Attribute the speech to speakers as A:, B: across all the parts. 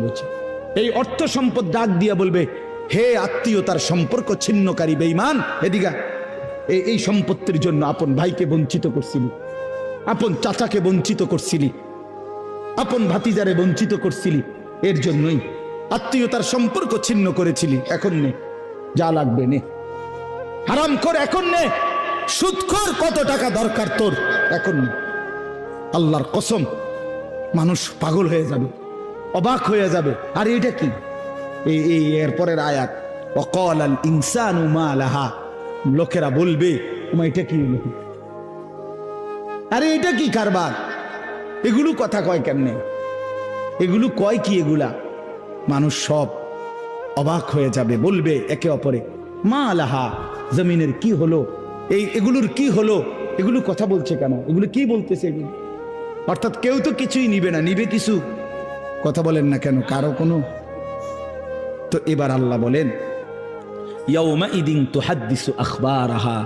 A: হচ্ছে এই অর্থ সম্পদ ডাক দিয়া বলবে, হে আত্মীয়তার সম্পর্ক ছিন্নকারী বেঈমান, এদিকে এই সম্পত্তির জন্য আপন ভাইকে বঞ্চিত করছিলি, আপন চাচাকে বঞ্চিত করছিলি, আপন ভাতিজারে বঞ্চিত করছিলি, এর জন্যই আত্মীয়তার সম্পর্ক ছিন্ন করেছিলি। এখন নে, যা লাগবে নে, হারাম কর এখন নে, সুদখোর কত টাকা দরকার তোর এখন নে। আল্লাহর কসম, মানুষ পাগল হয়ে যাবে, অবাক হয়ে যাবে। আর এটা কি? এই এরপরের আয়াত, ওয়াকাল আল ইনসানু মা লাহা, লোকেরা বলবে এটা কি হলো? আরে এটা কি কারবার? এগুলো কথা কয় কেমনে? এগুলো কয় কি? এগুলা মানুষ সব অবাক হয়ে যাবে, বলবে একে অপরে, মা লাহা, জমিনের কি হলো? এগুলোর কি হলো? এগুলো কথা বলছে কেন? এগুলো কি বলতেছে? এগুলো অর্থাৎ কেউ তো কিছুই নিবে না, নিবে কিছু, কথা বলেন না কেন কারো কোনো? তো এবার আল্লাহ বলেন, ইয়াউমা ইদিন তুহাদ্দিসু আখবারাহা।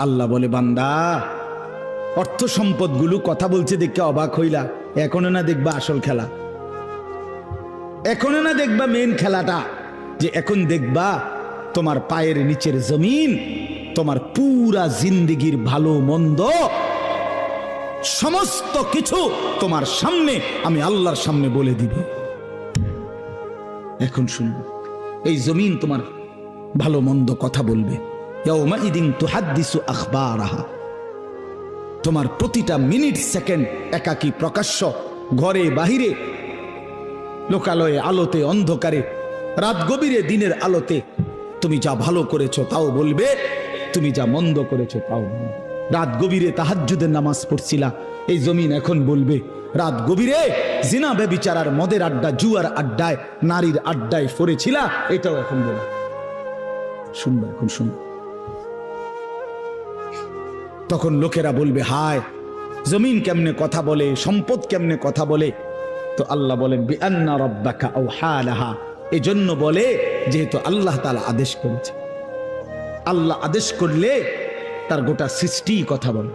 A: আল্লাহ বলে, বান্দা, অর্থ সম্পদগুলো কথা বলছে দেখে অবাক হইলা? এখনো না দেখবা আসল খেলা? এখনো না দেখবা মেন খেলাটা? যে এখন দেখবা তোমার পায়ের নিচের জমিন, তোমার পুরা জিন্দেগির ভালো মন্দ সমস্ত কিছু তোমার সামনে আমি আল্লাহর সামনে বলে দিব। এখন শুনবে, এই জমিন তোমার ভালো মন্দ কথা বলবে। ইয়াউমা ইদিন তুহাদ্দিসু আখবারাহা। তোমার প্রতিটা মিনিট সেকেন্ড একাকী প্রকাশ্য, ঘরে বাহিরে, লোকালয়ে, আলোতে, অন্ধকারে, রাত গভীরে, দিনের আলোতে, তুমি যা ভালো করেছো তাও বলবে, তুমি যা মন্দ করেছো তাও বলবে। রাত গভীরে তাহাজ্জুদের নামাজ পড়ছিলা, এই জমিন এখন বলবে রাত গভীরে জিনা ব্যভিচার, মদের আড্ডা, জুয়ার আড্ডায়, নারীর আড্ডায় পড়েছিলা, এটাও এখন বলবে। শুনবে, এখন শুনবে। তখন লোকেরা বলবে, হায়, জমিন কেমনে কথা বলে, সম্পদ কেমনে কথা বলে? তো আল্লাহ বলেন, বিআন্না রাব্বাকা আওহা লাহা, এজন্য বলে যেহেতু আল্লাহ তাআলা আদেশ করেছে। আল্লাহ আদেশ করলে তার গোটা সৃষ্টি কথা বলে।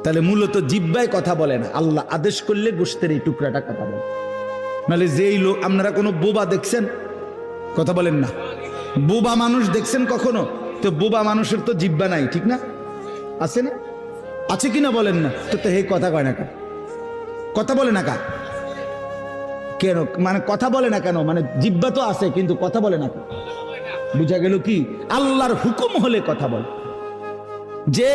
A: তাহলে মূলত জিহ্বায় কথা বলে না, আল্লাহ আদেশ করলে গোশতের এই টুকরাটা কথা বলে। নাহলে যেই লোক, আপনারা কোনো বোবা দেখছেন? কথা বলেন না। বোবা মানুষ দেখছেন কখনো? তো বোবা মানুষের তো জিহ্বা নাই, ঠিক না? আছে না? আছে কিনা বলেন না? তো হে কথা কয় না কা? কথা বলে না কা? কেন? মানে কথা বলে না কেন? মানে জিহ্বা তো আছে কিন্তু কথা বলে না। বুঝা গেল কি? আল্লাহর হুকুম হলে কথা বলে। যে